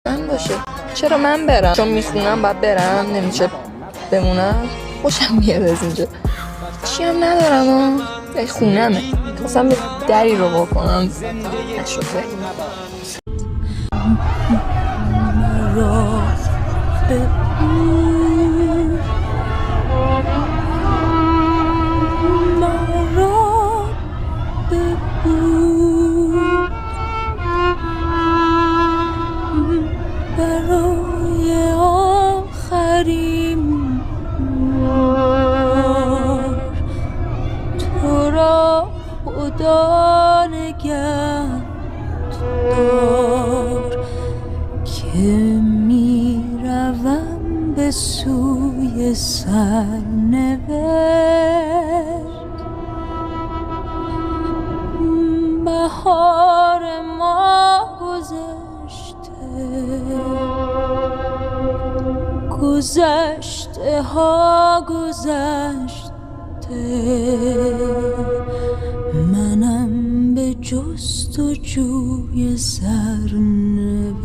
من باشه. چرا من برم؟ چون میخونم باید برم، نمیشه بمونم. خوشم میاد از اینجا. چی هم ندارم ها، خونمه. خواستم به دری رو بکنم نشد. برای آخرین بار تو را خدا نگهدار که میروم به سوی سرنوشت. بهار ما گذشته ها گذشته، منم به جستجوی سرنوشت.